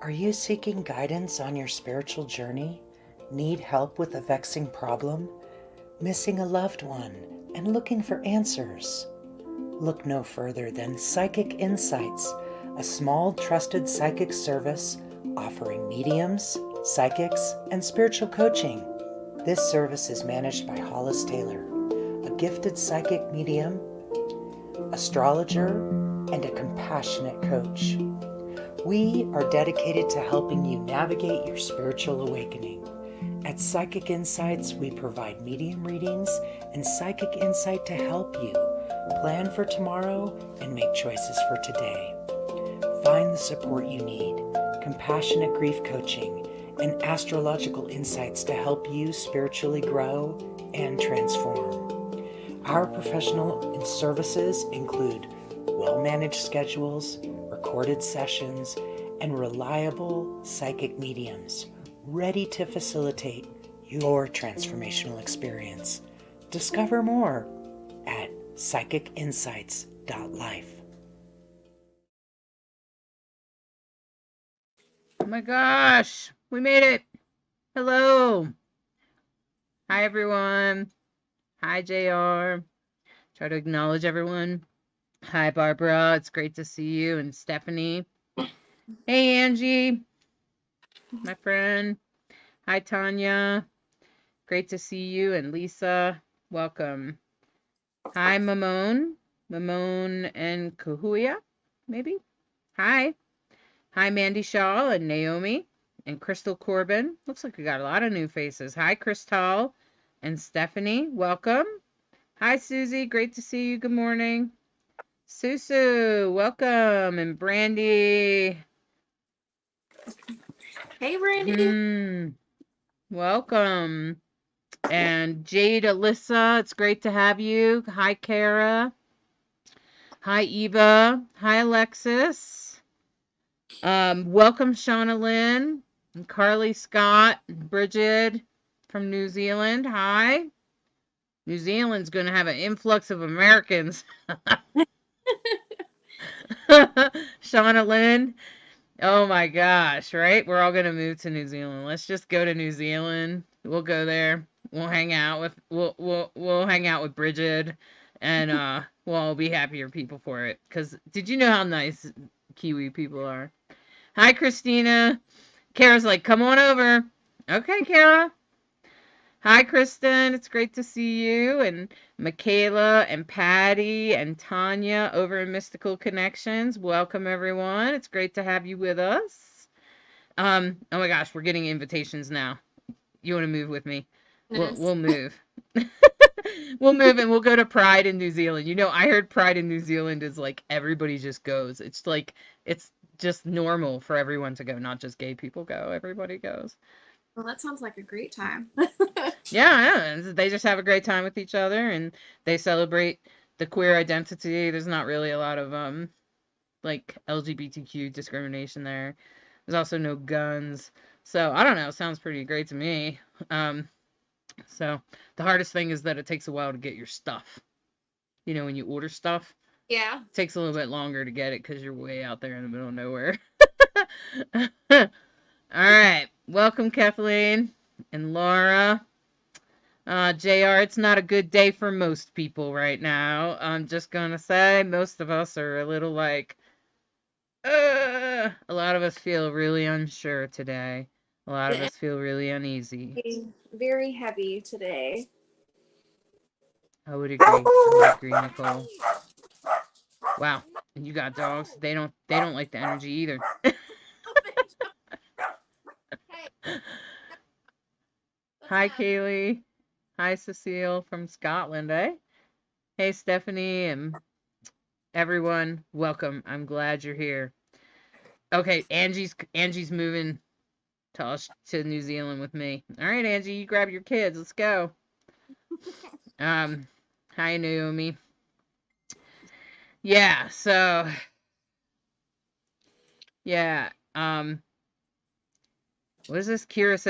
Are you seeking guidance on your spiritual journey? Need help with a vexing problem? Missing a loved one and looking for answers? Look no further than Psychic Insights, a small trusted psychic service offering mediums, psychics, and spiritual coaching. This service is managed by Hollis Taylor, a gifted psychic medium, astrologer, and a compassionate coach. We are dedicated to helping you navigate your spiritual awakening. At Psychic Insights, we provide medium readings and psychic insight to help you plan for tomorrow and make choices for today. Find the support you need, compassionate grief coaching, and astrological insights to help you spiritually grow and transform. Our professional services include well-managed schedules, recorded sessions, and reliable psychic mediums ready to facilitate your transformational experience. Discover more at psychicinsights.life. Oh my gosh, we made it. Hello. Hi, everyone. Hi, JR. Try to acknowledge everyone. Hi, Barbara. It's great to see you. And Stephanie. Hey, Angie, my friend. Hi, Tanya. Great to see you. And Lisa, welcome. Hi, Mamone. Mamone and Kahuya, maybe. Hi. Hi, Mandy Shaw and Naomi and Crystal Corbin. Looks like we got a lot of new faces. Hi, Crystal and Stephanie. Welcome. Hi, Susie. Great to see you. Good morning. Susu, welcome. And Brandy. Hey, Brandy. Welcome. And Jade Alyssa, it's great to have you. Hi, Kara. Hi, Eva. Hi, Alexis. Welcome, Shauna Lynn and Carly Scott, and Bridget from New Zealand. Hi. New Zealand's going to have an influx of Americans. Shauna Lynn. Oh my gosh, right? We're all going to move to New Zealand. Let's just go to New Zealand. We'll go there. We'll hang out with we'll hang out with Bridget, and we'll all be happier people for it. Cuz did you know how nice Kiwi people are? Hi, Christina. Kara's like, come on over. Okay, Kara. Hi, Kristen. It's great to see you. And Michaela and Patty and Tanya over in Mystical Connections. Welcome, everyone. It's great to have you with us. Oh my gosh, we're getting invitations now. You want to move with me? Yes. We'll move. We'll move and we'll go to Pride in New Zealand. You know, I heard Pride in New Zealand is like everybody just goes. It's like it's just normal for everyone to go, not just gay people go. Everybody goes. Well, that sounds like a great time. Yeah, they just have a great time with each other and they celebrate the queer identity. There's not really a lot of like LGBTQ discrimination there. There's also no guns. So I don't know, sounds pretty great to me. So the hardest thing is that it takes a while to get your stuff. You know, when you order stuff, Yeah. it takes a little bit longer to get it because you're way out there in the middle of nowhere. All right. Welcome, Kathleen and Laura. JR, it's not a good day for most people right now. I'm just going to say most of us are a little like, a lot of us feel really unsure today. A lot of us feel really uneasy. Very heavy today. I would agree. I would agree, Nicole. Wow. And you got dogs. They don't like the energy either. Hi, Kaylee. Hi, Cecile from Scotland, eh? Hey, Stephanie and everyone. Welcome. I'm glad you're here. Okay, Angie's moving to New Zealand with me. All right, Angie, you grab your kids. Let's go. Hi, Naomi. Yeah, so yeah, what is this? Kira's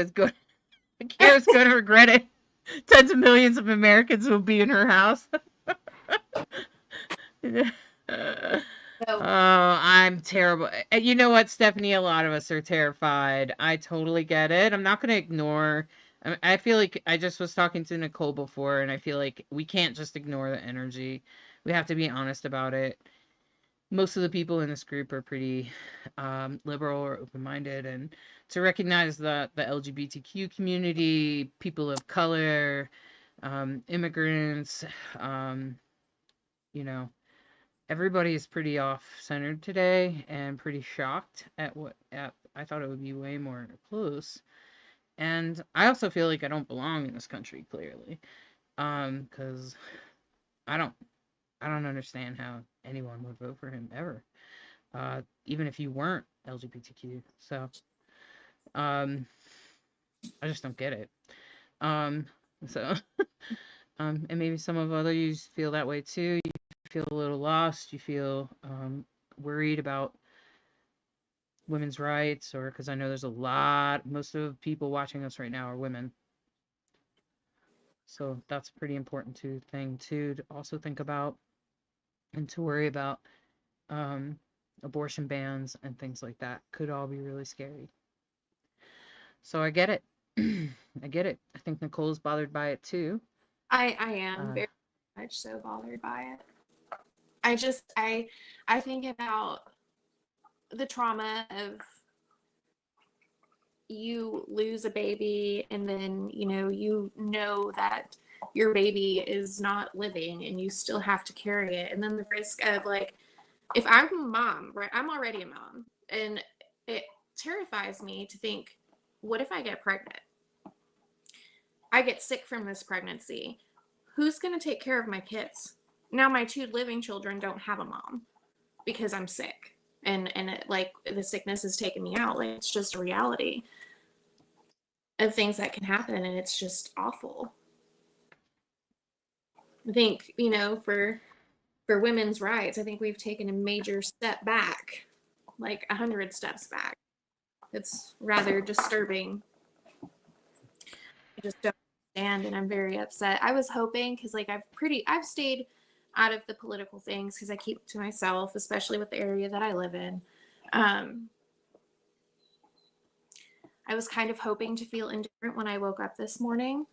gonna regret it. Tens of millions of Americans will be in her house. That's So Oh, I'm terrible. And you know what, Stephanie? A lot of us are terrified. I totally get it. I'm not going to ignore. I feel like I just was talking to Nicole before, and I feel like we can't just ignore the energy. We have to be honest about it. Most of the people in this group are pretty liberal or open-minded, and to recognize that the LGBTQ community, people of color, immigrants, um, you know, everybody is pretty off-centered today and pretty shocked at I thought it would be way more close. And I also feel like I don't belong in this country, clearly. Because I don't I don't understand how anyone would vote for him ever. Even if you weren't LGBTQ. So, um, I just don't get it. Um, so, and maybe some of others feel that way too. You feel a little lost. You feel worried about women's rights, or because I know there's most of the people watching us right now are women. So that's a pretty important thing too to also think about and to worry about. Um, Abortion bans and things like that could all be really scary. So I get it. I get it. I think Nicole's bothered by it too. I am Uh, very much so bothered by it. I think about the trauma of you lose a baby and then you know that your baby is not living and you still have to carry it, and then the risk of, like, if I'm a mom, right, I'm already a mom, and it terrifies me to think, what if I get pregnant? I get sick from this pregnancy. Who's going to take care of my kids? Now my two living children don't have a mom because I'm sick, and it, like, the sickness has taken me out. Like, it's just a reality of things that can happen, and it's just awful. I think, for women's rights, I think we've taken a major step back, like 100 steps back. It's rather disturbing. I just don't understand, and I'm very upset. I was hoping, because, like, I've stayed out of the political things because I keep it to myself, especially with the area that I live in. I was kind of hoping to feel indifferent when I woke up this morning,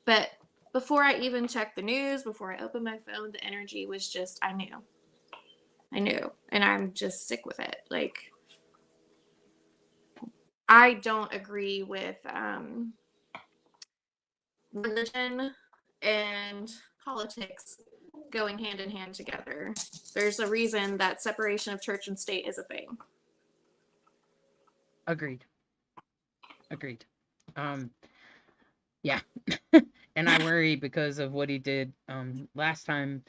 but before I even checked the news, before I opened my phone, the energy was just, I knew, and I'm just sick with it. Like, I don't agree with religion and politics going hand in hand together. There's a reason that separation of church and state is a thing. Agreed. Yeah. And I worry because of what he did last time.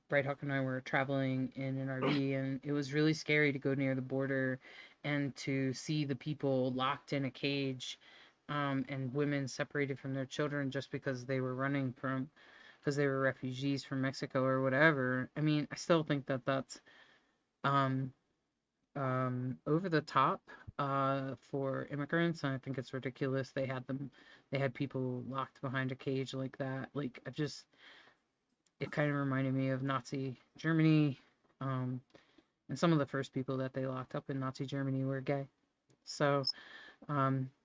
Bright Hawk and I were traveling in an RV, and it was really scary to go near the border and to see the people locked in a cage, and women separated from their children just because they were because they were refugees from Mexico or whatever. I mean, I still think that that's um, over the top for immigrants, and I think it's ridiculous they had people locked behind a cage like that. Like, it kind of reminded me of Nazi Germany, and some of the first people that they locked up in Nazi Germany were gay. So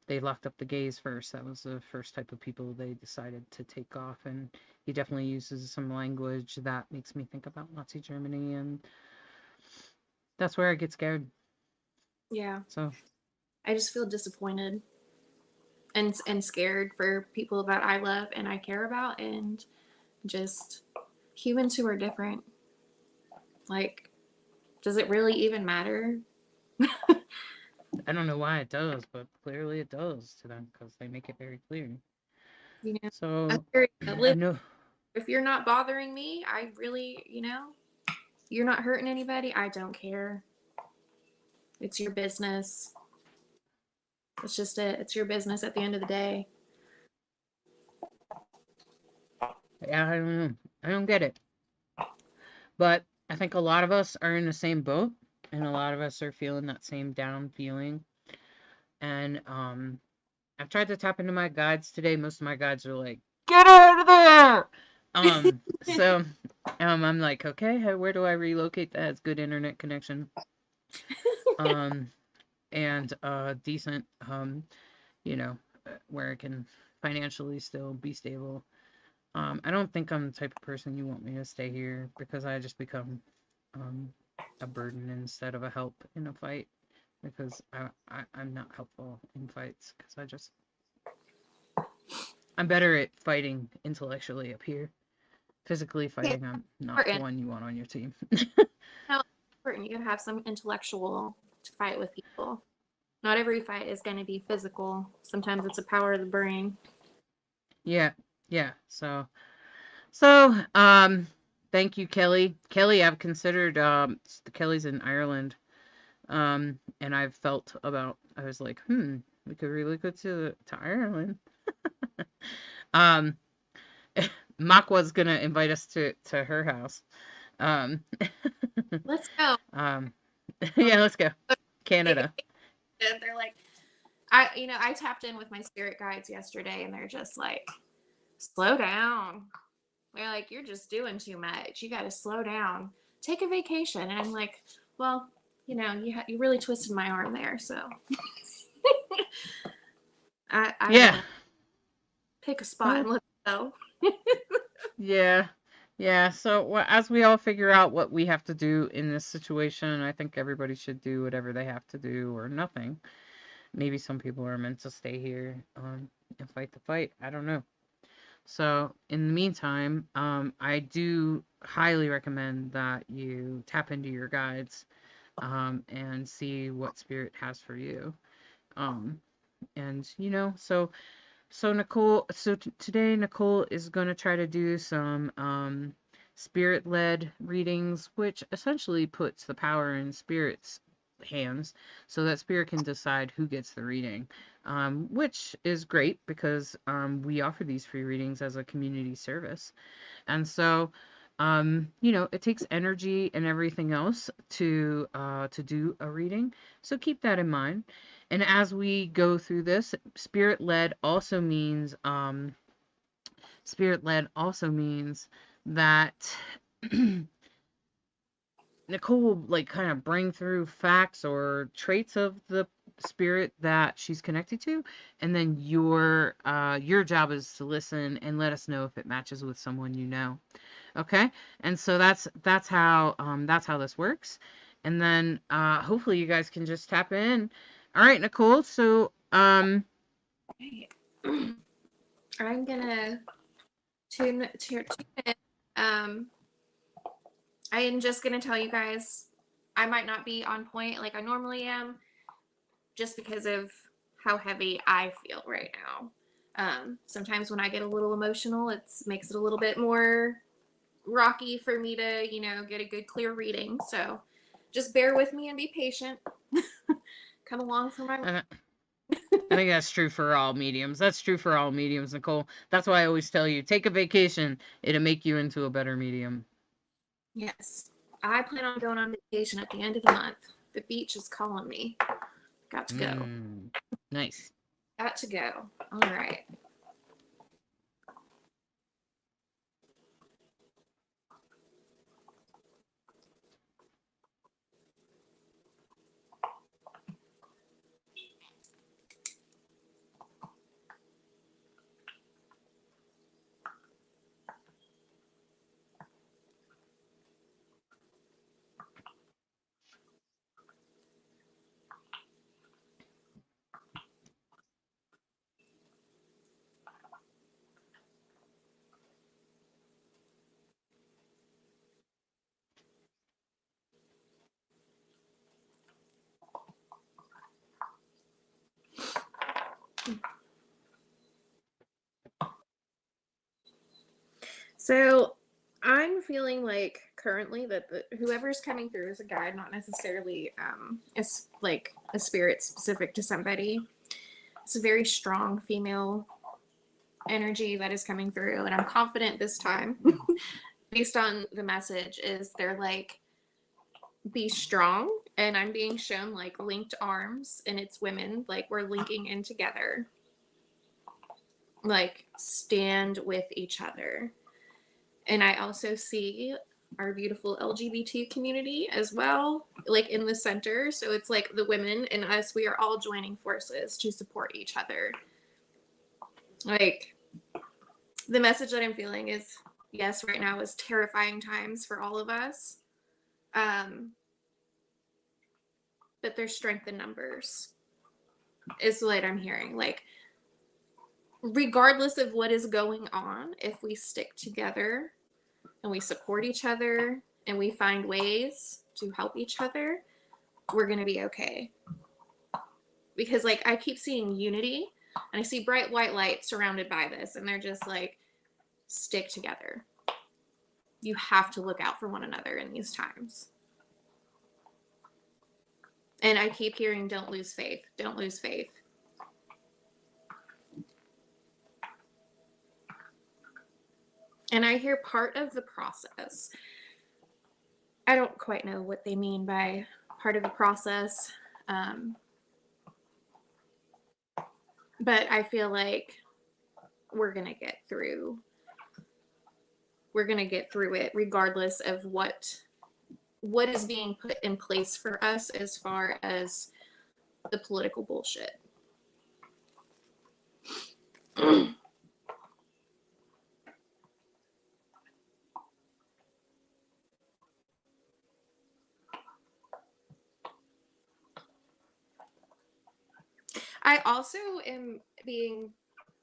they locked up the gays first. That was the first type of people they decided to take off, and he definitely uses some language that makes me think about Nazi Germany, and that's where I get scared. Yeah. So I just feel disappointed and scared for people that I love and I care about, and just humans who are different. Like, does it really even matter? I don't know why it does, but clearly it does to them because they make it very clear. So I know. If you're not bothering me, I really, you're not hurting anybody, I don't care. It's your business. It's just it's your business at the end of the day. Yeah, I don't know. I don't get it. But I think a lot of us are in the same boat, and a lot of us are feeling that same down feeling. And I've tried to tap into my guides today. Most of my guides are like, "Get out of there!" So I'm like, okay, where do I relocate that has good internet connection? Um, and decent, you know, where it can financially still be stable. I don't think I'm the type of person you want me to stay here because I just become um, a burden instead of a help in a fight because I'm not helpful in fights because I'm better at fighting intellectually up here. Physically Okay, fighting, I'm not the important. one you want on your team. No, it's important you have some intellectual to fight with people. Not every fight is going to be physical. Sometimes it's a power of the brain. Yeah, yeah. So, thank you, Kelly. Kelly, I've considered. Kelly's in Ireland. And I've felt about. I was like, we could really go to Ireland. Um, Makwa's gonna invite us to her house. Um, Let's go. um, yeah, let's go. Canada. They're like, I tapped in with my spirit guides yesterday, and they're just like, slow down. They're like, you're just doing too much. You got to slow down. Take a vacation. And I'm like, well, you really twisted my arm there, so I Yeah. will pick a spot and let's go. Yeah. Yeah. So as we all figure out what we have to do in this situation, I think everybody should do whatever they have to do or nothing. Maybe some people are meant to stay here and fight the fight. I don't know. So in the meantime, I do highly recommend that you tap into your guides and see what spirit has for you. Um, and so Nicole, today Nicole is going to try to do some spirit-led readings, which essentially puts the power in spirit's hands so that spirit can decide who gets the reading, which is great because we offer these free readings as a community service. And so, it takes energy and everything else to do a reading. So keep that in mind. And as we go through this, spirit led also means that Nicole will like kind of bring through facts or traits of the spirit that she's connected to, and then your job is to listen and let us know if it matches with someone you know. Okay, and so that's how this works, and then hopefully you guys can just tap in. All right, Nicole. So I'm gonna tune in. I am just gonna tell you guys, I might not be on point like I normally am, just because of how heavy I feel right now. Sometimes when I get a little emotional, it makes it a little bit more rocky for me to, get a good clear reading. So just bear with me and be patient. Come along for my. I think that's true for all mediums. That's true for all mediums, Nicole. That's why I always tell you, take a vacation. It'll make you into a better medium. Yes, I plan on going on vacation at the end of the month. The beach is calling me. Got to go. Nice. Got to go. All right. So I'm feeling like currently that whoever's coming through is a guide, not necessarily like a spirit specific to somebody. It's a very strong female energy that is coming through, and I'm confident this time, based on the message, is they're like, be strong, and I'm being shown like linked arms, and it's women, like we're linking in together, like stand with each other. And I also see our beautiful LGBT community as well, like in the center. So it's like the women and us, we are all joining forces to support each other. Like, the message that I'm feeling is, yes, right now is terrifying times for all of us. But there's strength in numbers, is what I'm hearing. Like, regardless of what is going on, if we stick together and we support each other and we find ways to help each other, we're going to be okay. Because, like, I keep seeing unity and I see bright white light surrounded by this, and they're just like, stick together. You have to look out for one another in these times. And I keep hearing, don't lose faith. Don't lose faith. And I hear part of the process. I don't quite know what they mean by part of the process. But I feel like we're going to get through. We're going to get through it regardless of what is being put in place for us as far as the political bullshit. I also am being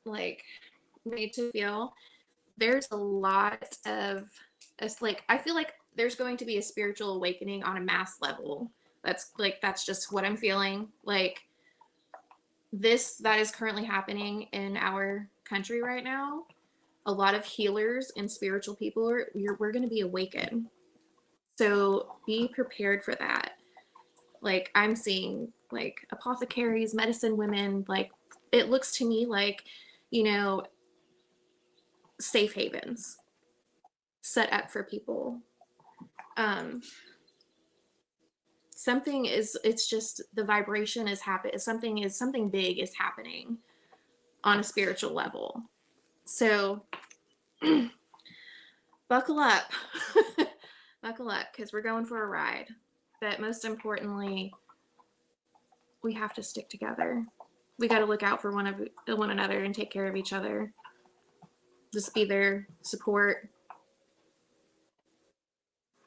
like made to feel there's a lot of, like, I feel like there's going to be a spiritual awakening on a mass level. That's just what I'm feeling. Like, that is currently happening in our country right now. A lot of healers and spiritual people we're going to be awakened. So be prepared for that. Like, I'm seeing like apothecaries, medicine women, like, it looks to me like, safe havens set up for people. It's just the vibration is happening. Something big is happening on a spiritual level. So buckle up. Buckle up, because we're going for a ride. But most importantly, we have to stick together. We got to look out for one another and take care of each other. Just be there, support.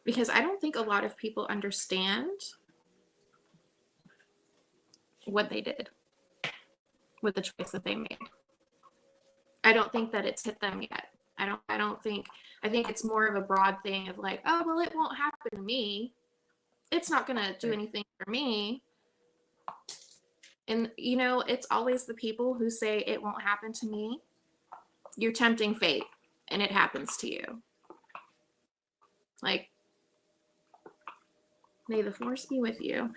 Because I don't think a lot of people understand what they did with the choice that they made. I don't think that it's hit them yet. I think it's more of a broad thing of like, oh, well, it won't happen to me. It's not going to do anything for me. And, it's always the people who say it won't happen to me. You're tempting fate, and it happens to you. Like, may the force be with you.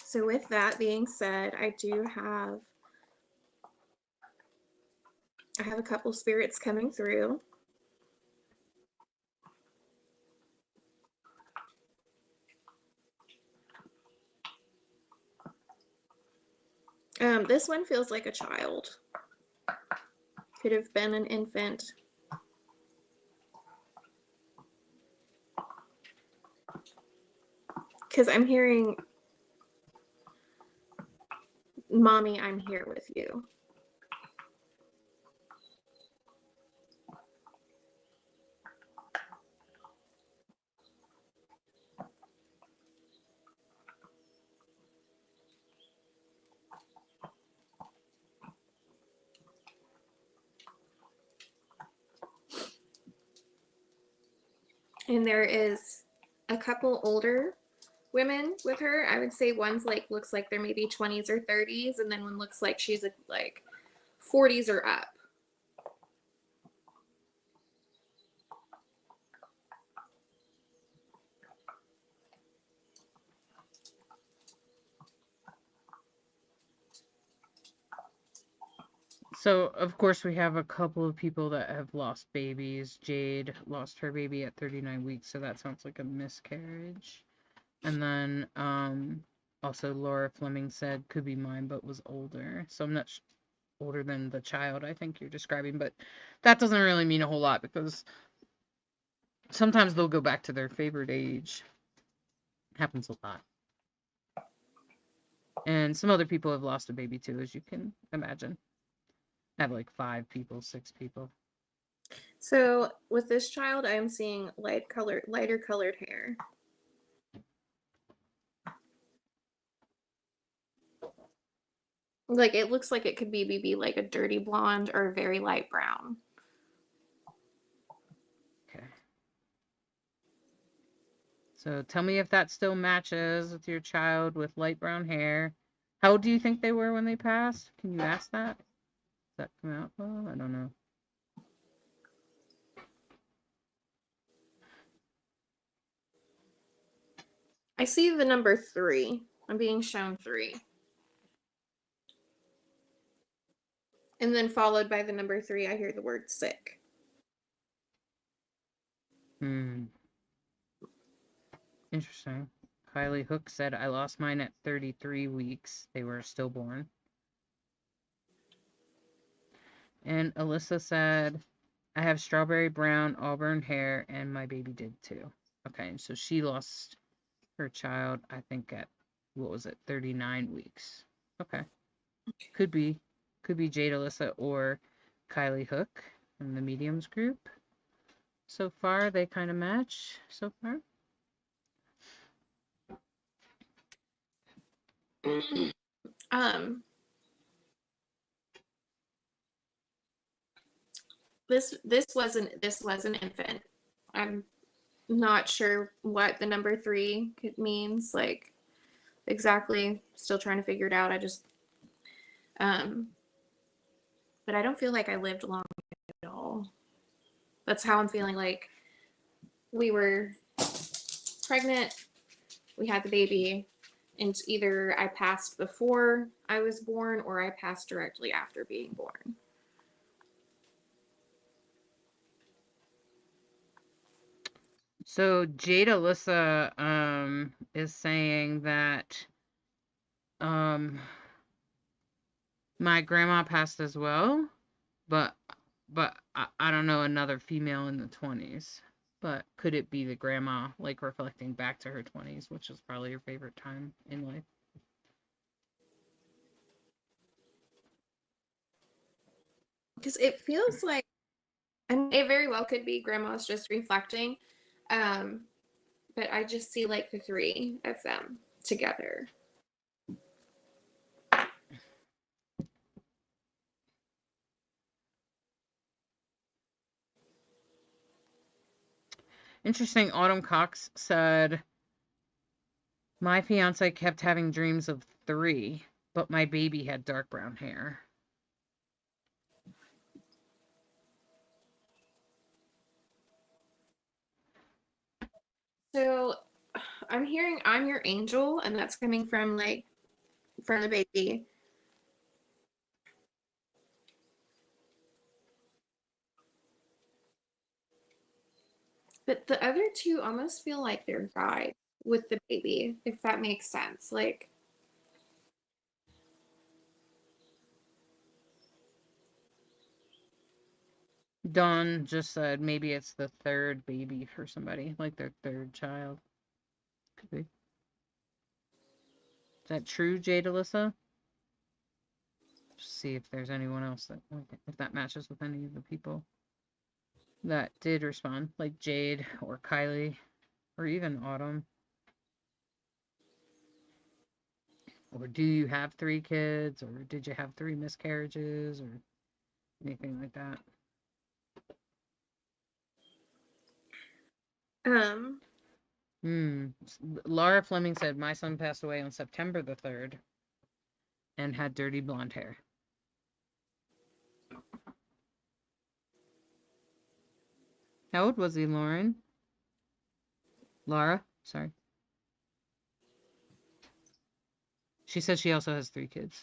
So with that being said, I have a couple spirits coming through. This one feels like a child. Could have been an infant. Because I'm hearing, Mommy, I'm here with you. And there is a couple older women with her. I would say one's looks like they're maybe 20s or 30s, and then one looks like she's like 40s or up. So, of course, we have a couple of people that have lost babies. Jade lost her baby at 39 weeks, so that sounds like a miscarriage. And then, Also, Laura Fleming said could be mine, but was older. So I'm not older than the child I think you're describing, but that doesn't really mean a whole lot because sometimes they'll go back to their favorite age. Happens a lot. And some other people have lost a baby too, as you can imagine. I have like 5 people, 6 people. So with this child, I'm seeing lighter colored hair. Like it looks like it could be maybe like a dirty blonde or a very light brown. Okay. So tell me if that still matches with your child with light brown hair. How old do you think they were when they passed? Can you ask that? Does that come out? Oh, I don't know. I see the number 3. I'm being shown 3. And then followed by the number 3, I hear the word sick. Interesting. Kylie Hook said, I lost mine at 33 weeks. They were stillborn. And Alyssa said, I have strawberry brown auburn hair, and my baby did too. Okay, so she lost her child, I think, at, what was it, 39 weeks. Okay. Could be Jade Alyssa or Kylie Hook in the mediums group. So far, they kind of match so far. This was an infant. I'm not sure what the number 3 means, like exactly. Still trying to figure it out. I just but I don't feel like I lived long at all. That's how I'm feeling. Like we were pregnant, we had the baby, and either I passed before I was born or I passed directly after being born. So Jade Alyssa is saying that my grandma passed as well, but I don't know another female in the 20s. But could it be the grandma, like reflecting back to her 20s, which is probably her favorite time in life? Because it feels like, and it very well could be grandma's just reflecting, but I just see like the 3 of them together. Interesting. Autumn Cox said, my fiance kept having dreams of 3, but my baby had dark brown hair. So I'm hearing I'm your angel, and that's coming from like from the baby. But the other 2 almost feel like they're guides with the baby, if that makes sense. Like Dawn just said maybe it's the 3rd baby for somebody, like their 3rd child. Could be. Is that true, Jade Alyssa? Just see if there's anyone else that, if that matches with any of the people that did respond, like Jade or Kylie or even Autumn. Or do you have 3 kids, or did you have 3 miscarriages, or anything like that? Laura Fleming said, my son passed away on September the 3rd and had dirty blonde hair. How old was he, Lauren? Laura? Sorry. She says she also has 3 kids.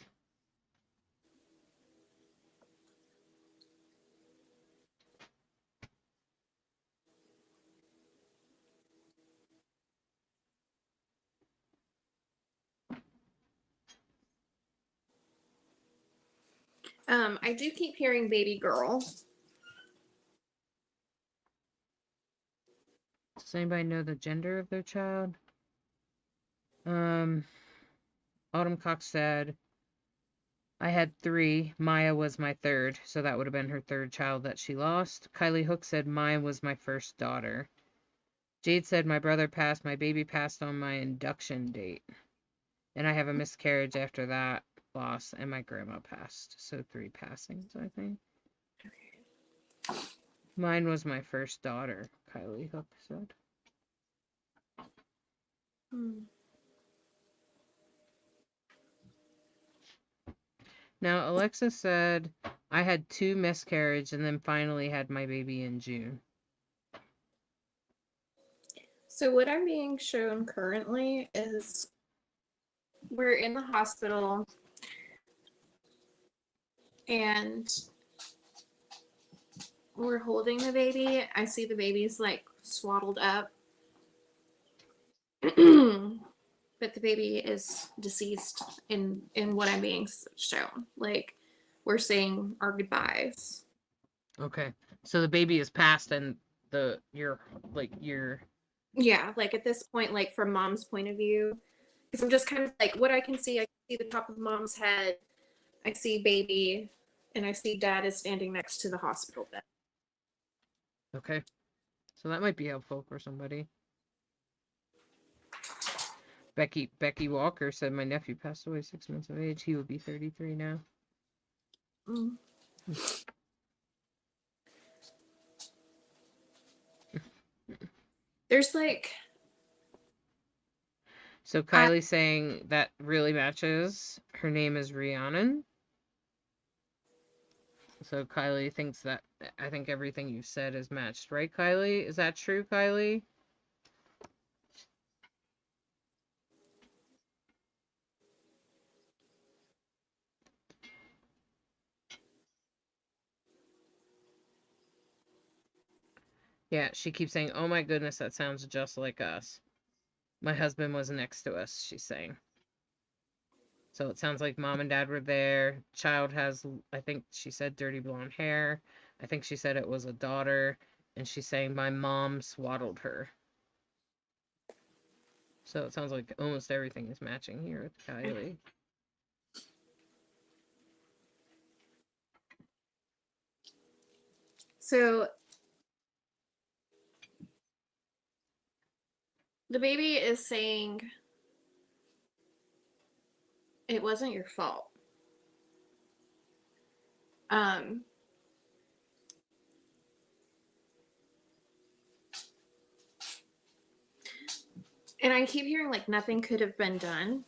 I do keep hearing baby girl. Does anybody know the gender of their child? Autumn Cox said, I had 3. Maya was my 3rd, so that would have been her 3rd child that she lost. Kylie Hook said, Maya was my first daughter. Jade said, my brother passed, my baby passed on my induction date. And I have a miscarriage after that loss, and my grandma passed. So 3 passings, I think. Okay. Mine was my first daughter, Kylie Hook said. Now, Alexa said, I had 2 miscarriages and then finally had my baby in June. So what I'm being shown currently is we're in the hospital and we're holding the baby. I see the baby's like swaddled up. But the baby is deceased in what I'm being shown. Like we're saying our goodbyes. Okay. So the baby is passed and you're Yeah, like at this point, like from mom's point of view, because I'm just kind of like what I can see the top of mom's head, I see baby, and I see dad is standing next to the hospital bed. okay. So that might be helpful for somebody. Becky Walker said my nephew passed away 6 months of age. He would be 33 now. Mm. There's like. So Kylie's saying that really matches. Her name is Rhiannon. So Kylie thinks that, I think everything you said is matched, right, Kylie? Is that true, Kylie? Yeah, she keeps saying, oh my goodness, that sounds just like us. My husband was next to us, she's saying. So it sounds like mom and dad were there. Child has, I think she said dirty blonde hair. I think she said it was a daughter. And she's saying my mom swaddled her. So it sounds like almost everything is matching here with Kylie. So the baby is saying it wasn't your fault. And I keep hearing like nothing could have been done.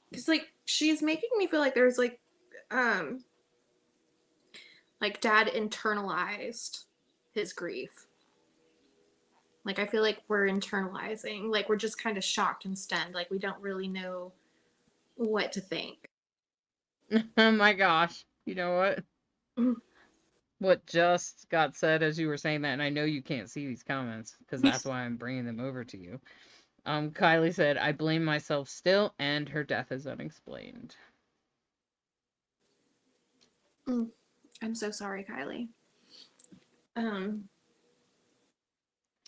Because like she's making me feel like there's like dad internalized his grief. Like I feel like we're internalizing, like we're just kind of shocked and stunned, like we don't really know what to think. Oh my gosh. You know what? What just got said as you were saying that, and I know you can't see these comments because that's why I'm bringing them over to you. Kylie said, I blame myself still, and her death is unexplained. I'm so sorry, Kylie.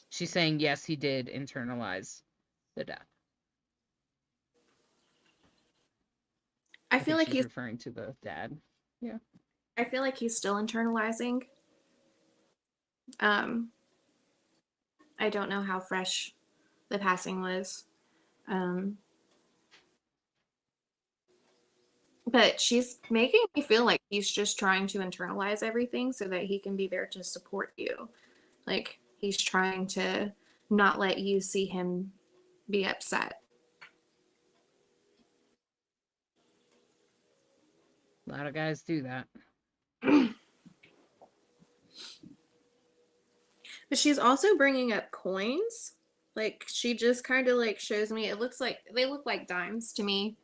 She's saying, yes, he did internalize the death. I feel like he's referring to the dad. Yeah. I feel like he's still internalizing. I don't know how fresh the passing was. But she's making me feel like he's just trying to internalize everything so that he can be there to support you. Like he's trying to not let you see him be upset. A lot of guys do that. But she's also bringing up coins. Like she just kind of like shows me. It looks like they look like dimes to me.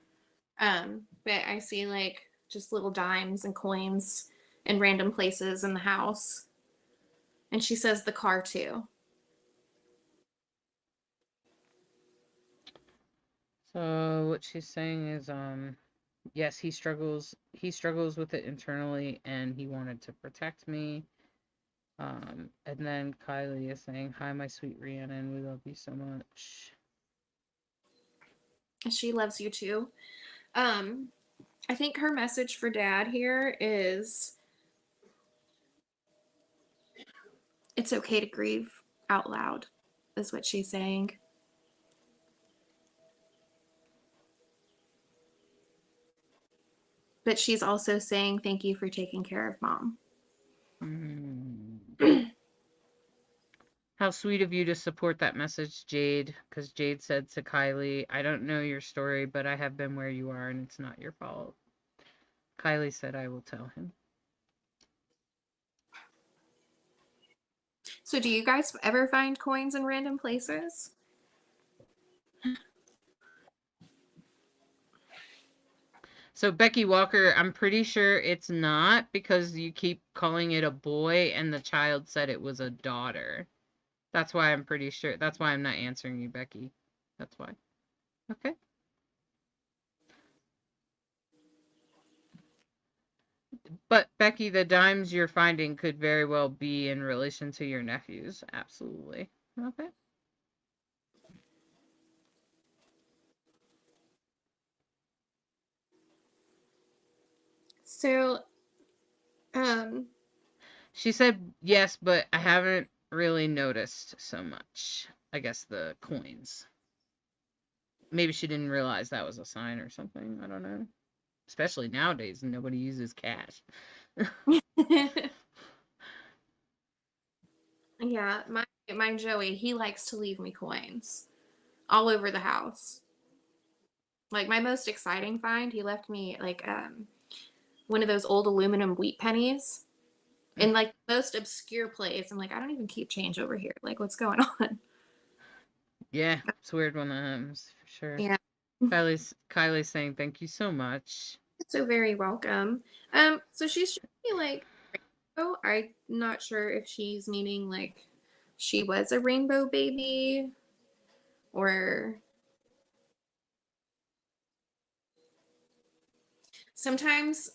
But I see like just little dimes and coins in random places in the house. And she says the car too. So what she's saying is, yes, he struggles with it internally and he wanted to protect me. And then Kylie is saying, "Hi, my sweet Rhiannon, we love you so much." She loves you too. Um, I think her message for dad here is it's okay to grieve out loud, is what she's saying. But she's also saying thank you for taking care of mom. How sweet of you to support that message, Jade, because Jade said to Kylie, "I don't know your story, but I have been where you are and it's not your fault." Kylie said, "I will tell him." So, do you guys ever find coins in random places? So Becky Walker, I'm pretty sure it's not because you keep calling it a boy and the child said it was a daughter. That's why I'm pretty sure. That's why I'm not answering you, Becky. That's why. Okay. But Becky, the dimes you're finding could very well be in relation to your nephews. Absolutely. Okay. So, um, She said yes, but I haven't really noticed so much. I guess the coins. Maybe she didn't realize that was a sign or something. I don't know. Especially nowadays, nobody uses cash. yeah, my Joey, he likes to leave me coins all over the house. Like my most exciting find, he left me like one of those old aluminum wheat pennies in like the most obscure place. I'm like, I don't even keep change over here. Like, what's going on? Yeah, it's weird when that happens, for sure. Yeah. Kylie's saying thank you so much. So very welcome. So she's showing me like rainbow. I'm not sure if she's meaning like she was a rainbow baby or sometimes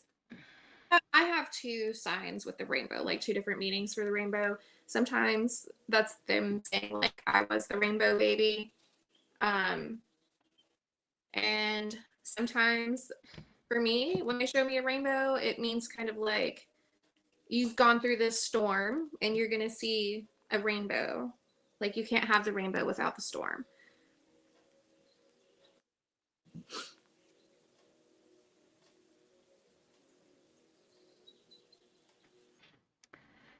I have two signs with the rainbow, like two different meanings for the rainbow. Sometimes that's them saying like I was the rainbow baby. Um, and sometimes for me, when they show me a rainbow, it means kind of like you've gone through this storm and you're going to see a rainbow. Like you can't have the rainbow without the storm.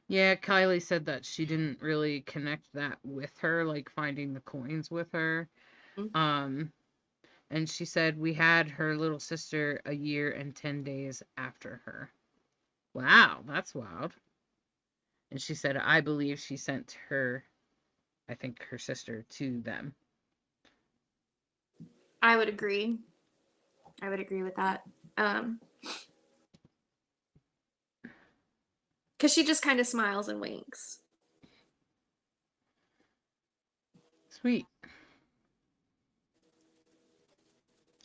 Yeah, Kylie said that she didn't really connect that with her, like finding the coins with her. Mm-hmm. And she said we had her little sister a year and 10 days after her. Wow, that's wild. And she said, I believe she sent her, I think her sister, to them. I would agree. I would agree with that. Because she just kind of smiles and winks. Sweet.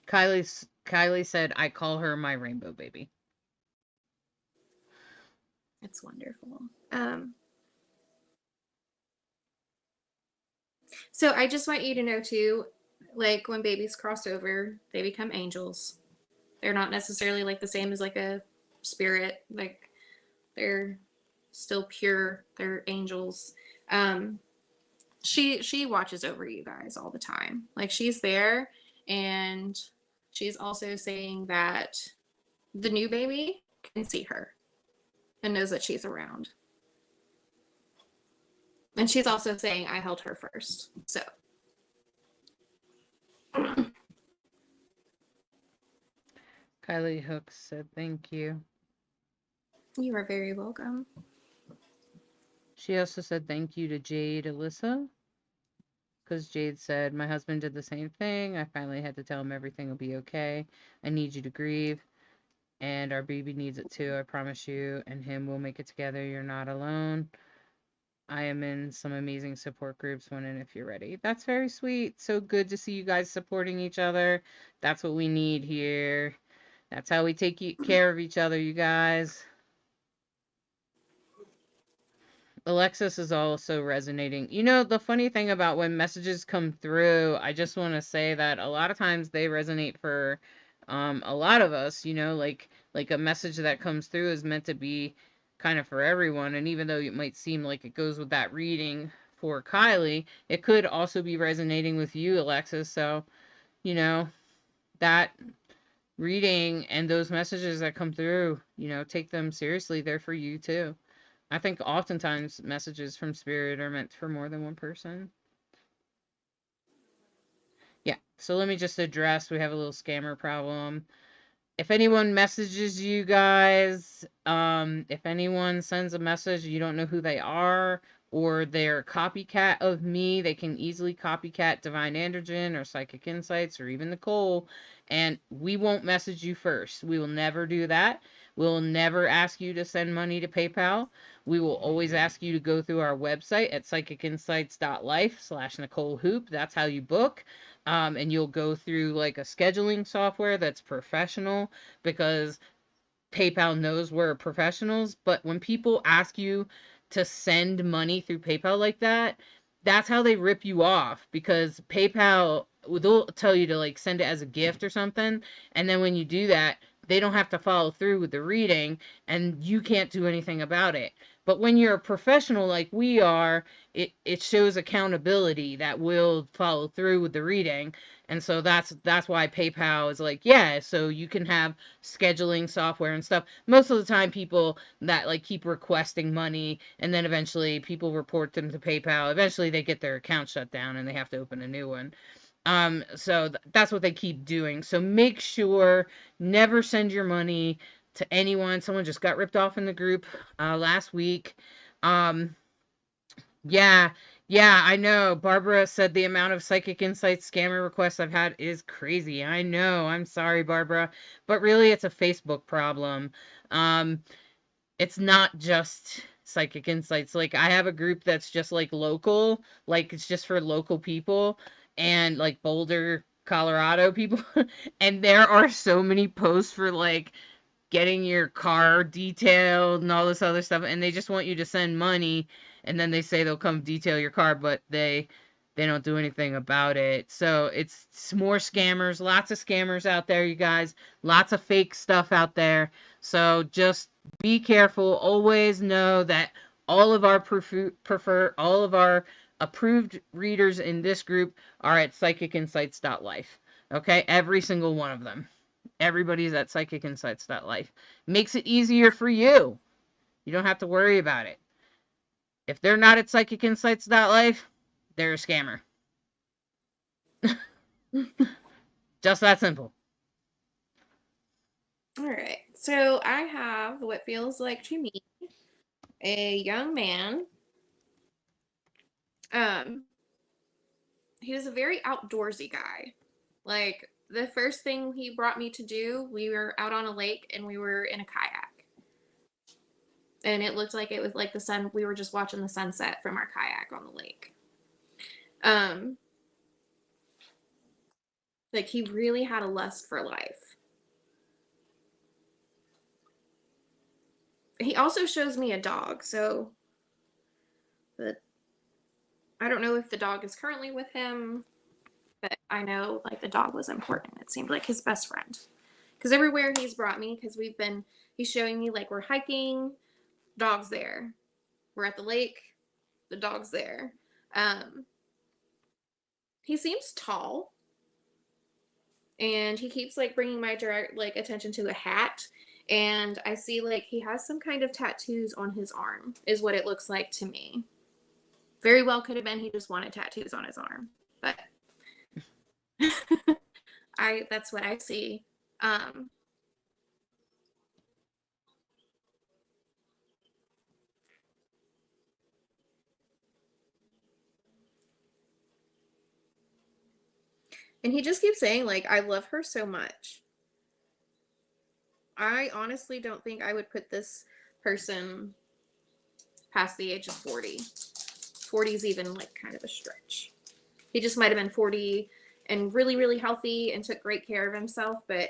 Kylie said, I call her my rainbow baby. It's wonderful. So I just want you to know too, like when babies cross over, they become angels. They're not necessarily like the same as like a spirit. Like they're still pure. They're angels. Um, she watches over you guys all the time. Like she's there, and she's also saying that the new baby can see her and knows that she's around. And she's also saying I held her first. So Kylie Hooks said, thank you. you are very welcome. She also said thank you to Jade Alyssa. Because Jade said, my husband did the same thing. I finally had to tell him everything will be okay. I need you to grieve. And our baby needs it too. I promise you. And him, we'll make it together. You're not alone. I am in some amazing support groups when and if you're ready. That's very sweet. So good to see you guys supporting each other. That's what we need here. That's how we take care of each other, you guys. Alexis is also resonating. You know, the funny thing about when messages come through, I just want to say that a lot of times they resonate for a lot of us, you know, like a message that comes through is meant to be kind of for everyone. And even though it might seem like it goes with that reading for Kylie, it could also be resonating with you, Alexis. So, you know, that reading and those messages that come through, you know, take them seriously. They're for you too. I think oftentimes messages from spirit are meant for more than one person. Yeah, so let me just address, we have a little scammer problem. If anyone messages you guys, if anyone sends a message, you don't know who they are, or they're a copycat of me, they can easily copycat Divine Androgen or Psychic Insights or even Nicole, and we won't message you first. We will never do that. We'll never ask you to send money to PayPal. We will always ask you to go through our website at psychicinsights.life/Nicole Hoop. That's how you book. And you'll go through like a scheduling software that's professional, because PayPal knows we're professionals. But when people ask you to send money through PayPal like that, that's how they rip you off, because PayPal, they'll tell you to like send it as a gift or something, and then when you do that, they don't have to follow through with the reading, and you can't do anything about it. But when you're a professional like we are, it shows accountability that we'll follow through with the reading. And so that's why PayPal is like, yeah, so you can have scheduling software and stuff. Most of the time people that like keep requesting money, and then eventually people report them to PayPal. Eventually they get their account shut down and they have to open a new one. So that's what they keep doing. So make sure never send your money to anyone. Someone just got ripped off in the group last week. Um, yeah, yeah, I know. Barbara said the amount of Psychic Insights scammer requests I've had is crazy. I know. I'm sorry, Barbara. But really, it's a Facebook problem. Um, it's not just Psychic Insights. Like, I have a group that's just like local, like it's just for local people and like Boulder, Colorado people. And there are so many posts for like getting your car detailed and all this other stuff, and they just want you to send money, and then they say they'll come detail your car, but they don't do anything about it. So it's more scammers, lots of scammers out there, you guys, lots of fake stuff out there. So just be careful. Always know that all of our all of our approved readers in this group are at psychicinsights.life. Okay, every single one of them. Everybody's at psychicinsights.life. Makes it easier for you. You don't have to worry about it. If they're not at psychicinsights.life, they're a scammer. Just that simple. All right. So I have what feels like to me a young man. He was a very outdoorsy guy. Like the first thing he brought me to do, we were out on a lake and we were in a kayak. And it looked like it was like the sun, we were just watching the sunset from our kayak on the lake. Like he really had a lust for life. He also shows me a dog, so but I don't know if the dog is currently with him, but I know like the dog was important. It seemed like his best friend. Because everywhere he's brought me, because he's showing me like we're hiking, dog's there. We're at the lake, the dog's there. He seems tall, and he keeps like bringing my direct like attention to a hat, and I see like he has some kind of tattoos on his arm, is what it looks like to me. Very well could have been he just wanted tattoos on his arm, but that's what I see. Um, And he just keeps saying, like, I love her so much. I honestly don't think I would put this person past the age of 40. 40 is even like kind of a stretch. He just might have been 40 and really, really healthy and took great care of himself, but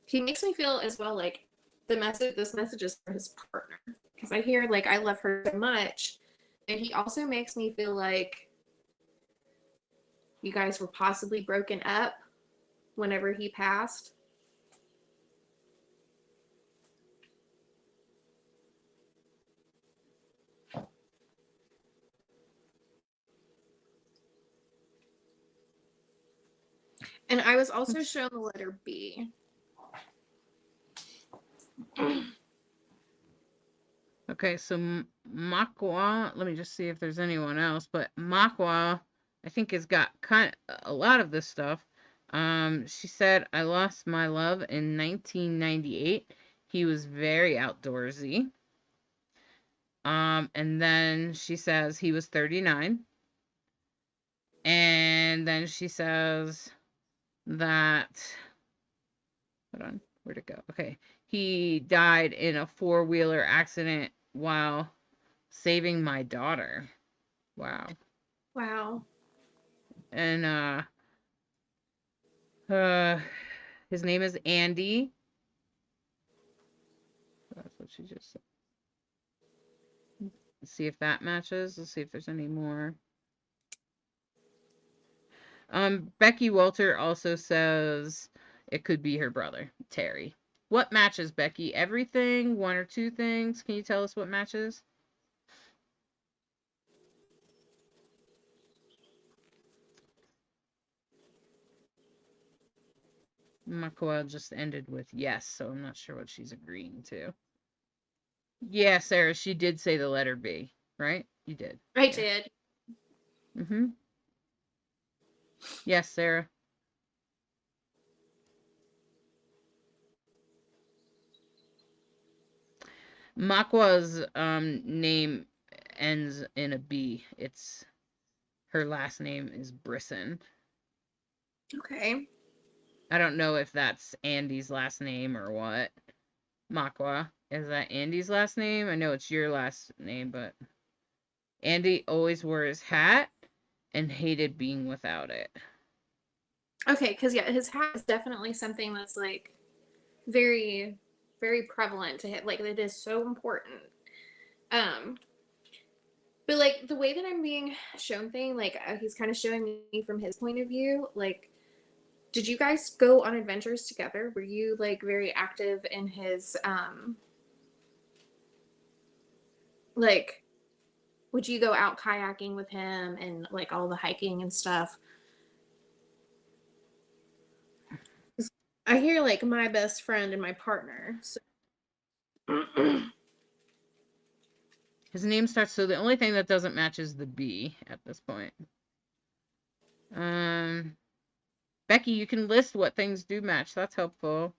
he makes me feel as well like this message is for his partner, because I hear like I love her so much, and he also makes me feel like you guys were possibly broken up whenever he passed. And I was also shown the letter B. Okay, so Makwa, let me just see if there's anyone else, but Makwa, I think, has got kind of a lot of this stuff. She said, I lost my love in 1998. He was very outdoorsy. And then she says he was 39. And then she says that, hold on, where'd it go? Okay, he died in a four-wheeler accident while saving my daughter. Wow. Wow. And his name is Andy. That's what she just said. Let's see if that matches. Let's see if there's any more. Becky Walter also says it could be her brother, Terry. What matches, Becky? Everything? One or two things? Can you tell us what matches? Makwa just ended with yes, so I'm not sure what she's agreeing to. Yeah, Sarah, she did say the letter B, right? You did. I Yeah. did. Mm-hmm. Yes, Sarah. Makwa's name ends in a B. It's her last name is Brisson. Okay. I don't know if that's Andy's last name or what. Makwa, is that Andy's last name? I know it's your last name, but Andy always wore his hat and hated being without it. Okay, because yeah, his hat is definitely something that's like very, very prevalent to him. Like it is so important. Um, but like the way that I'm being shown thing, like he's kind of showing me from his point of view. Like, did you guys go on adventures together? Were you like very active in his like? Would you go out kayaking with him and like all the hiking and stuff? I hear like my best friend and my partner. So. His name starts, so the only thing that doesn't match is the B at this point. Becky, you can list what things do match. That's helpful.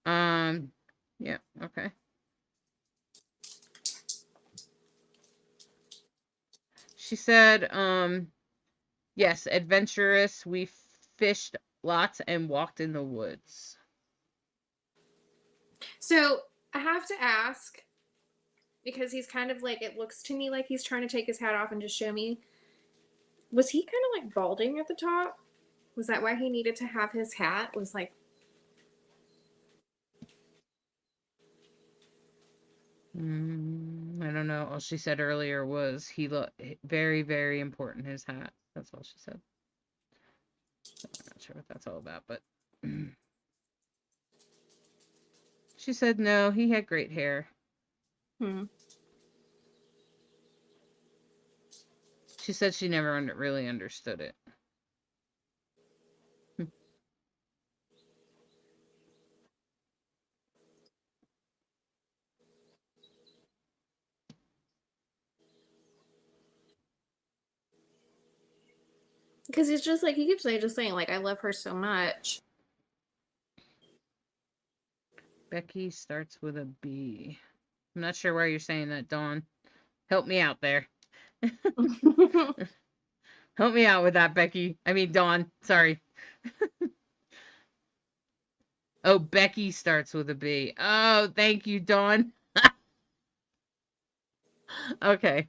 Yeah, okay. She said, yes, adventurous. We fished lots and walked in the woods. So I have to ask, because he's kind of like, it looks to me like he's trying to take his hat off and just show me. Was he kind of like balding at the top? Was that why he needed to have his hat? Was like. I don't know. All she said earlier was he looked very, very important, his hat. That's all she said. So I'm not sure what that's all about, but she said no, he had great hair. She said she never really understood it. Because he's just like, he keeps saying, like, I love her so much. Becky starts with a B. I'm not sure why you're saying that, Dawn. Help me out there. Help me out with that, Becky. I mean, Dawn. Sorry. Oh, Becky starts with a B. Oh, thank you, Dawn. Okay.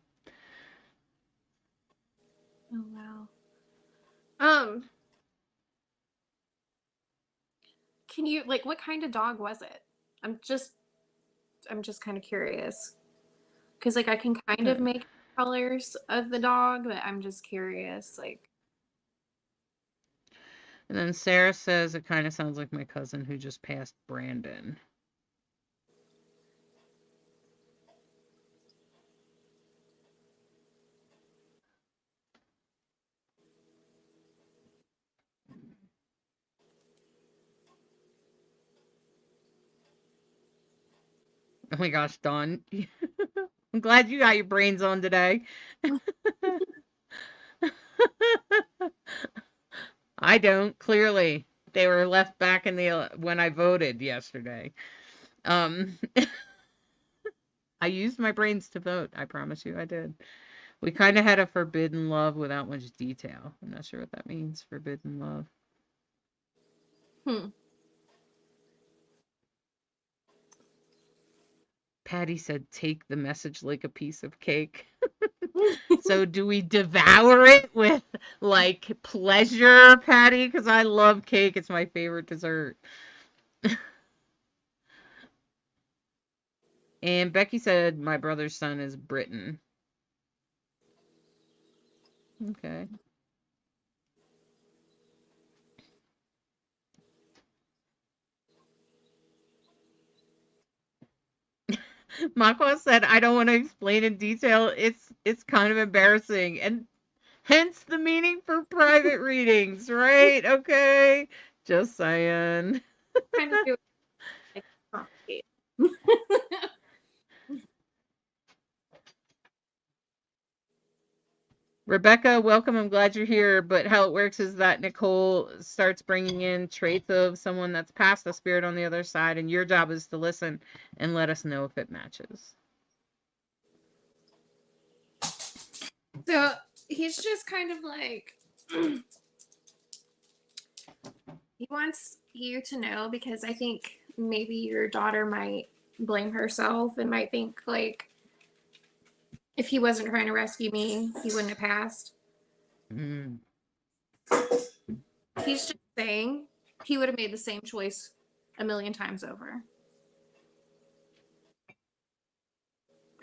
Oh wow. Can you like what kind of dog was it? I'm just kind of curious. Cuz like I can kind of make colors of the dog, but I'm just curious like And then Sarah says it kind of sounds like my cousin who just passed, Brandon. Oh my gosh, Dawn. I'm glad you got your brains on today. I don't, clearly. They were left back in the when I voted yesterday. Um I used my brains to vote. I promise you I did. We kind of had a forbidden love without much detail. I'm not sure what that means, forbidden love. hmm. Patty said, take the message like a piece of cake. So do we devour it with like pleasure, Patty? Because I love cake. It's my favorite dessert. And Becky said, my brother's son is Britain. Okay. Makwa said, I don't want to explain in detail. It's kind of embarrassing. And hence the meaning for private readings, right? Okay. Just saying. Kind of do it like Rebecca, welcome. I'm glad you're here. But how it works is that Nicole starts bringing in traits of someone that's past the spirit on the other side, and your job is to listen and let us know if it matches. So he's just kind of like he wants you to know because I think maybe your daughter might blame herself and might think like if he wasn't trying to rescue me, he wouldn't have passed. Mm. He's just saying he would have made the same choice a million times over.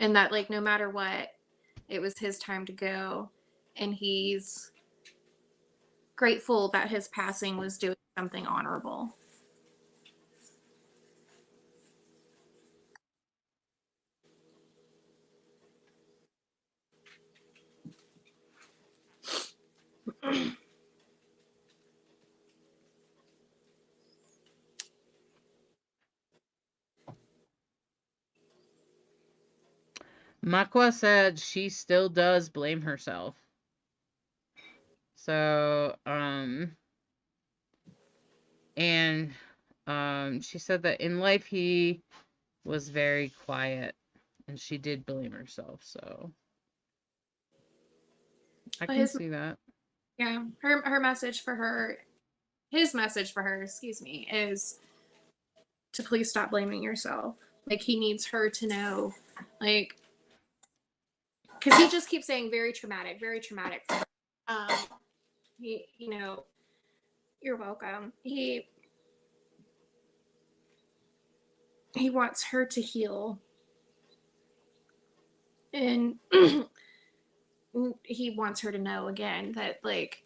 And that like no matter what, it was his time to go and he's grateful that his passing was doing something honorable. Makwa said she still does blame herself. So, and she said that in life he was very quiet and she did blame herself. So I But can his see that. yeah, her message for her, his message for her, excuse me, is to please stop blaming yourself. Like he needs her to know, like, because he just keeps saying very traumatic, very traumatic. Um, he, you know, you're welcome. He wants her to heal, and he wants her to know again that like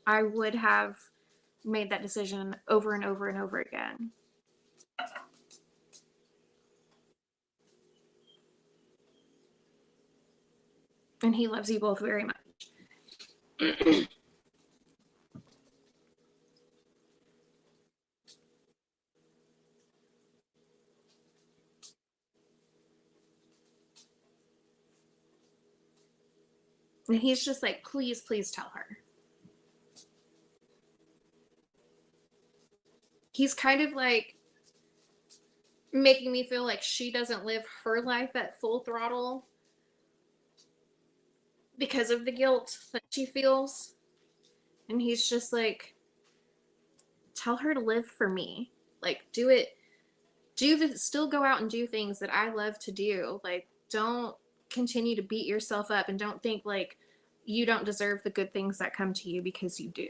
I would have made that decision over and over and over again. And he loves you both very much. And he's just like, please, please tell her. He's kind of like making me feel like she doesn't live her life at full throttle because of the guilt that she feels. And he's just like, tell her to live for me. Like, do it. Still go out and do things that I love to do. Like, don't continue to beat yourself up and don't think like you don't deserve the good things that come to you, because you do.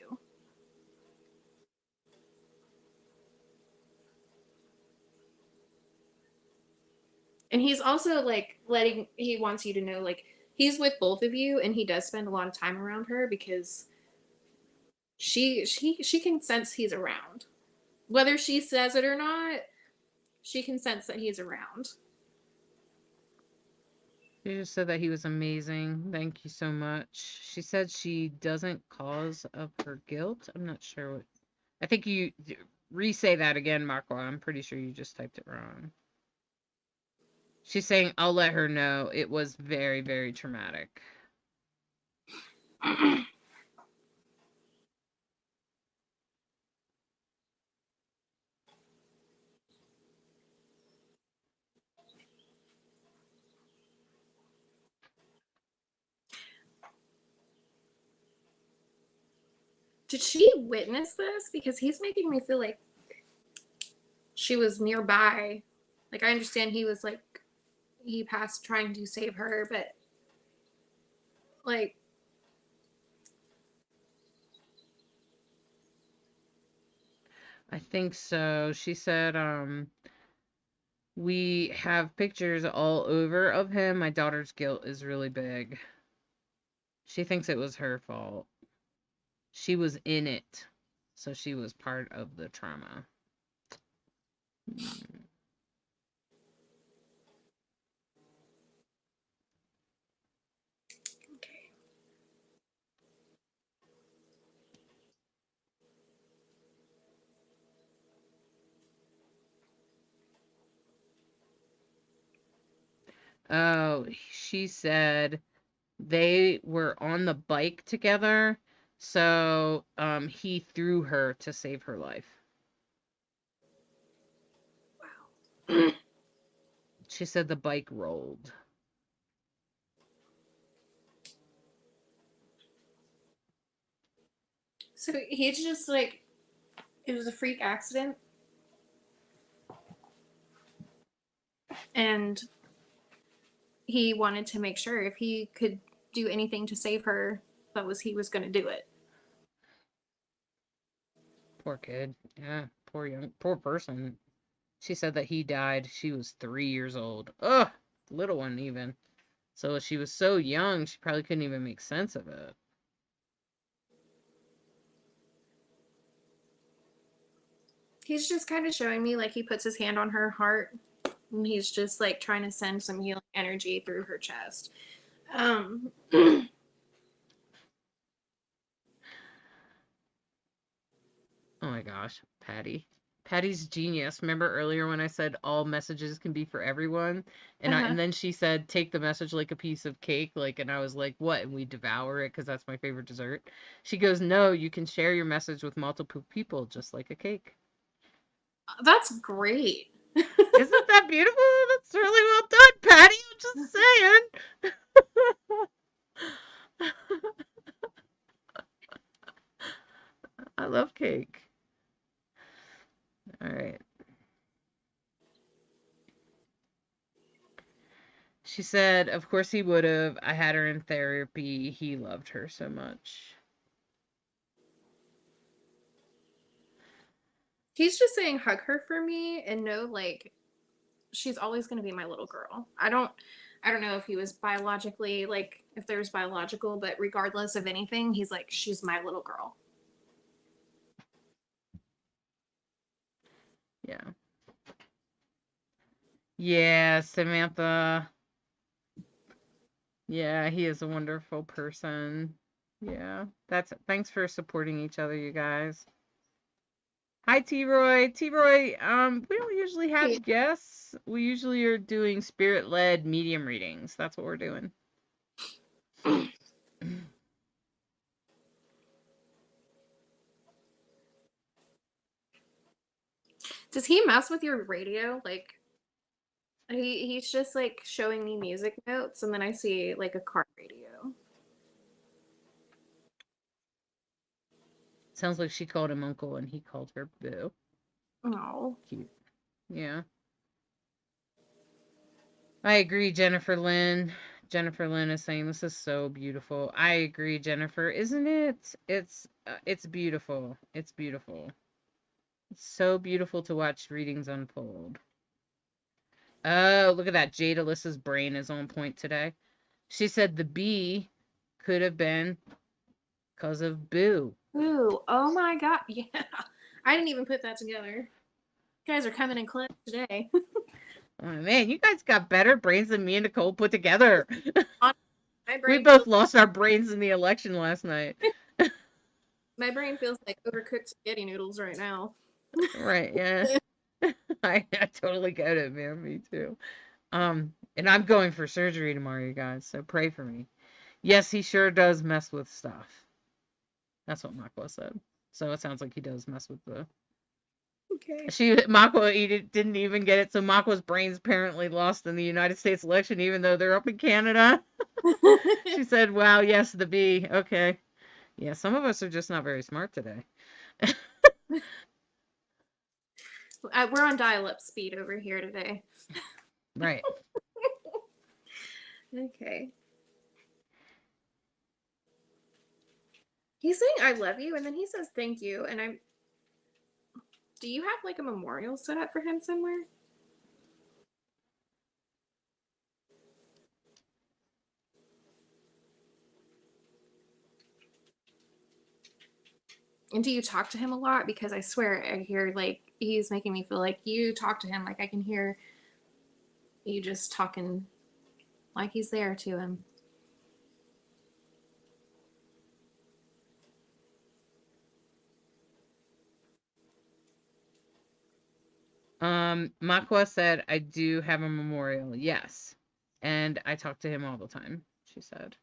And he's also like he wants you to know, like, he's with both of you and he does spend a lot of time around her because she can sense he's around. Whether she says it or not, she can sense that he's around. She just said that he was amazing. Thank you so much. She said she doesn't cause of her guilt. I'm not sure what. I think you re-say that again, Marco. I'm pretty sure you just typed it wrong. She's saying, I'll let her know. It was very, very traumatic. Did she witness this? Because he's making me feel like she was nearby. Like, I understand he was like, he passed trying to save her, but like, I think so. She said, we have pictures all over of him. My daughter's guilt is really big. She thinks it was her fault. She was in it, so she was part of the trauma. okay. Oh, she said they were on the bike together, so he threw her to save her life. Wow. She said the bike rolled. So he's just like, it was a freak accident. And he wanted to make sure if he could do anything to save her, he was going to do it. Poor kid. Yeah, poor person. She said that he died. She was 3 years old. Ugh, little one even. So she was so young, she probably couldn't even make sense of it. He's just kind of showing me like he puts his hand on her heart and he's just like trying to send some healing energy through her chest. Oh my gosh, Patty. Patty's genius. Remember earlier when I said all messages can be for everyone? And then she said take the message like a piece of cake, like, and I was like, "What?" And we devour it because that's my favorite dessert. She goes, "No, you can share your message with multiple people just like a cake." That's great. Isn't that beautiful? That's really well done, Patty. I'm just saying. I love cake. All right. She said, of course he would have. I had her in therapy. He loved her so much. He's just saying hug her for me and know like she's always going to be my little girl. I don't know if he was biologically, like if there's biological, but regardless of anything, he's like, she's my little girl. Yeah. Yeah, Samantha. Yeah, he is a wonderful person. Yeah. Thanks for supporting each other, you guys. Hi, T Roy. T Roy, we don't usually have guests. We usually are doing spirit-led medium readings. That's what we're doing. Does he mess with your radio? Like, He's just like showing me music notes, and then I see like a car radio. Sounds like she called him uncle and he called her boo. Oh. Cute. Yeah. I agree, Jennifer Lynn. Jennifer Lynn is saying this is so beautiful. I agree, Jennifer. Isn't it? It's beautiful. It's beautiful. It's so beautiful to watch readings unfold. Oh, look at that. Jade Alyssa's brain is on point today. She said the B could have been because of Boo. Ooh, oh my god. Yeah. I didn't even put that together. You guys are coming in clutch today. Oh man, you guys got better brains than me and Nicole put together. My We brain both feels, lost our brains in the election last night. my brain feels like overcooked spaghetti noodles right now. Right, yeah. I totally get it, man. Me too. And I'm going for surgery tomorrow, you guys, so pray for me. Yes, he sure does mess with stuff. That's what Makwa said. So it sounds like he does mess with the. Okay. Makwa didn't even get it, so Makwa's brains apparently lost in the United States election, even though they're up in Canada. She said, "Wow, yes, the B. Okay, yeah, some of us are just not very smart today." We're on dial-up speed over here today. Right. Okay. He's saying I love you, and then he says thank you, and I'm. Do you have like a memorial set up for him somewhere? And do you talk to him a lot? Because I swear I hear like he's making me feel like you talk to him. Like I can hear you just talking like he's there to him. Makwa said, "I do have a memorial, yes, and I talk to him all the time." She said.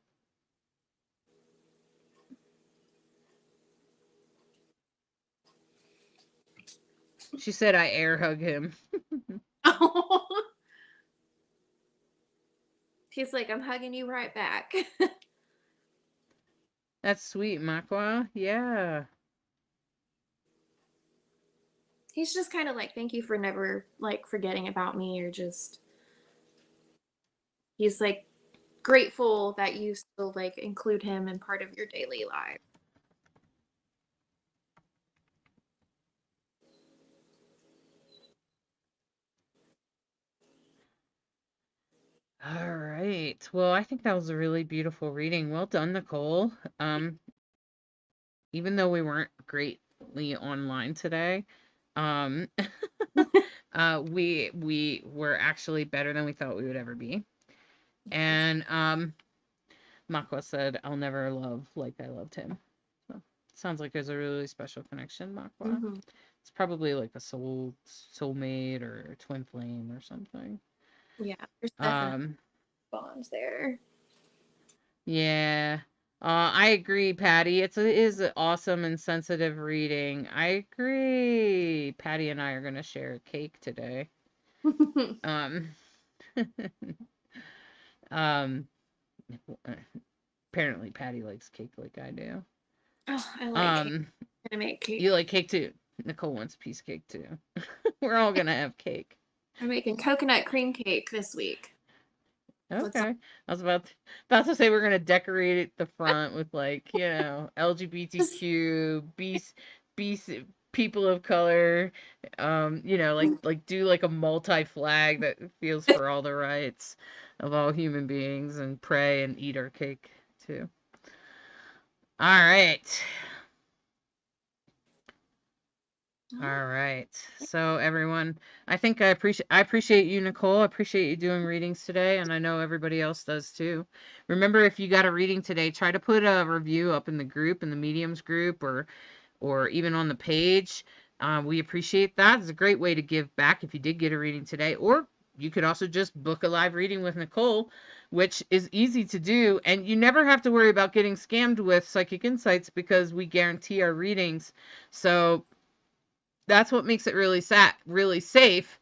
She said I air hug him. Oh. He's like, I'm hugging you right back. That's sweet, Makwa. Yeah. He's just kind of like, thank you for never like forgetting about me, or just he's like grateful that you still like include him in part of your daily life. All right. Well, I think that was a really beautiful reading. Well done, Nicole. Even though we weren't greatly online today, um, we were actually better than we thought we would ever be. And Makwa said, "I'll never love like I loved him." So sounds like there's a really special connection, Makwa. Mm-hmm. It's probably like a soulmate or a twin flame or something. Yeah, there's definitely Um, bonds there. yeah. I agree, Patty. It is an awesome and sensitive reading. I agree. Patty and I are gonna share a cake today. Um, um, apparently Patty likes cake like I do. Oh, I like cake. Um, I'm gonna make cake. you like cake too. Nicole wants a piece of cake too. We're all gonna have cake. I'm making coconut cream cake this week. Okay. I was about to say we're gonna decorate the front with like, LGBTQ, people of color, like do like a multi-flag that feels for all the rights of all human beings and pray and eat our cake too. All right. All right. So everyone, I think I appreciate you, Nicole. I appreciate you doing readings today, and I know everybody else does too. Remember, if you got a reading today, try to put a review up in the group, in the mediums group, or even on the page. We appreciate that. It's a great way to give back if you did get a reading today, or you could also just book a live reading with Nicole, which is easy to do, and you never have to worry about getting scammed with Psychic Insights because we guarantee our readings. So that's what makes it really safe.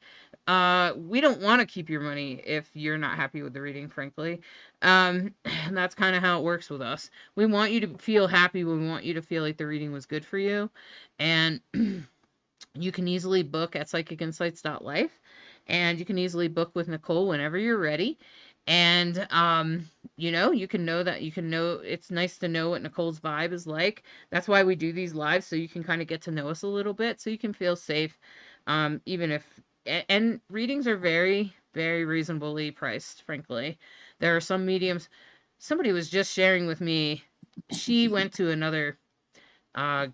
We don't want to keep your money if you're not happy with the reading, frankly. And that's kind of how it works with us. We want you to feel happy. We want you to feel like the reading was good for you. And you can easily book at psychicinsights.life, and you can easily book with Nicole whenever you're ready. And you can know that it's nice to know what Nicole's vibe is like. That's why we do these lives, so you can kind of get to know us a little bit, so you can feel safe. Even if and readings are very, very reasonably priced, frankly. There are some mediums. Somebody was just sharing with me, she went to another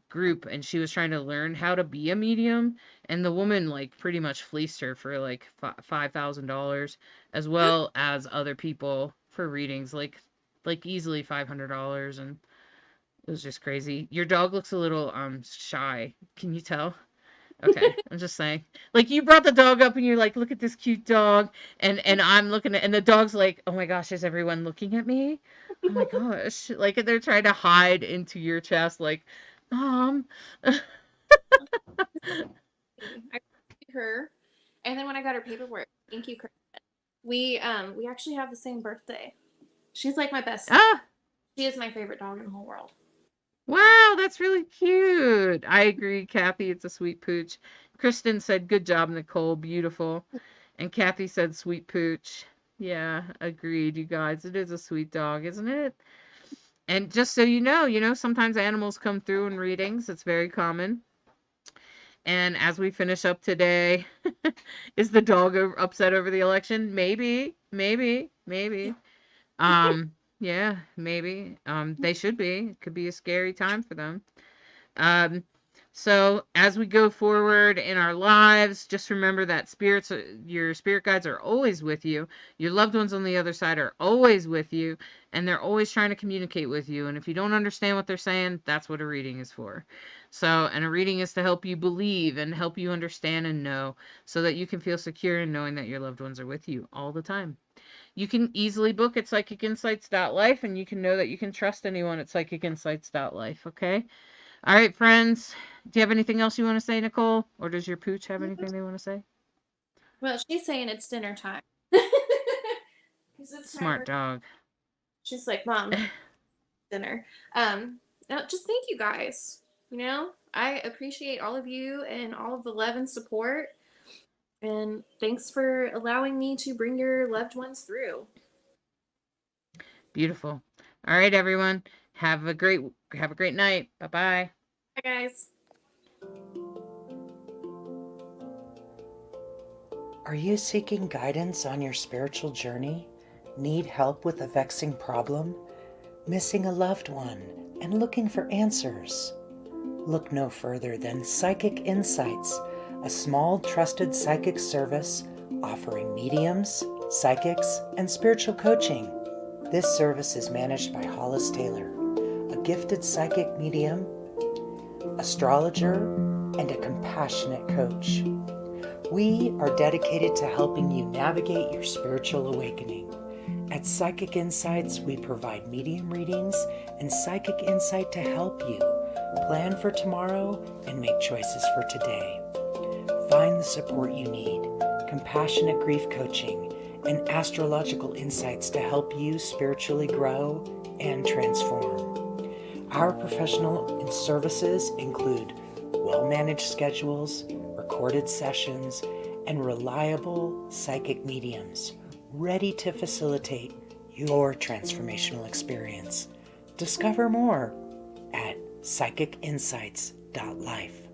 group, and she was trying to learn how to be a medium, and the woman like pretty much fleeced her for like $5,000, as well as other people for readings, like easily $500, and it was just crazy. Your dog looks a little shy. Can you tell? Okay, I'm just saying. Like, you brought the dog up and you're like, look at this cute dog, and I'm looking at, and the dog's like, oh my gosh, is everyone looking at me? Oh my gosh, like they're trying to hide into your chest, like, mom. I her, and then when I got her paperwork, thank you, Chris. We actually have the same birthday. She's like my best. Ah, She is my favorite dog in the whole world. wow, that's really cute. I agree, Kathy. It's a sweet pooch. Kristen said, good job, Nicole. Beautiful. And Kathy said, sweet pooch. Yeah, agreed, you guys. It is a sweet dog, isn't it? And just so sometimes animals come through in readings. It's very common. And as we finish up today, is the dog upset over the election? Maybe, maybe, maybe. Yeah, maybe. They should be. It could be a scary time for them. Um, so as we go forward in our lives, just remember that your spirit guides are always with you. Your loved ones on the other side are always with you, and they're always trying to communicate with you. And if you don't understand what they're saying, that's what a reading is for. And a reading is to help you believe and help you understand and know, so that you can feel secure in knowing that your loved ones are with you all the time. You can easily book at psychicinsights.life, and you can know that you can trust anyone at psychicinsights.life, okay? All right, friends. Do you have anything else you want to say, Nicole? Or does your pooch have anything they want to say? Well, she's saying it's dinner time. It's Smart dog. She's like, Mom, dinner. No, just thank you guys. I appreciate all of you and all of the love and support. And thanks for allowing me to bring your loved ones through. Beautiful. All right, everyone. Have a great night. Bye-bye. Bye, guys. Are you seeking guidance on your spiritual journey? Need help with a vexing problem? Missing a loved one and looking for answers? Look no further than Psychic Insights, a small trusted psychic service offering mediums, psychics, and spiritual coaching. This service is managed by Hollis Taylor, a gifted psychic medium, astrologer, and a compassionate coach. We are dedicated to helping you navigate your spiritual awakening. At Psychic Insights, we provide medium readings and psychic insight to help you plan for tomorrow and make choices for today. Find the support you need, compassionate grief coaching, and astrological insights to help you spiritually grow and transform. Our professional services include well-managed schedules, recorded sessions, and reliable psychic mediums ready to facilitate your transformational experience. Discover more at psychicinsights.life.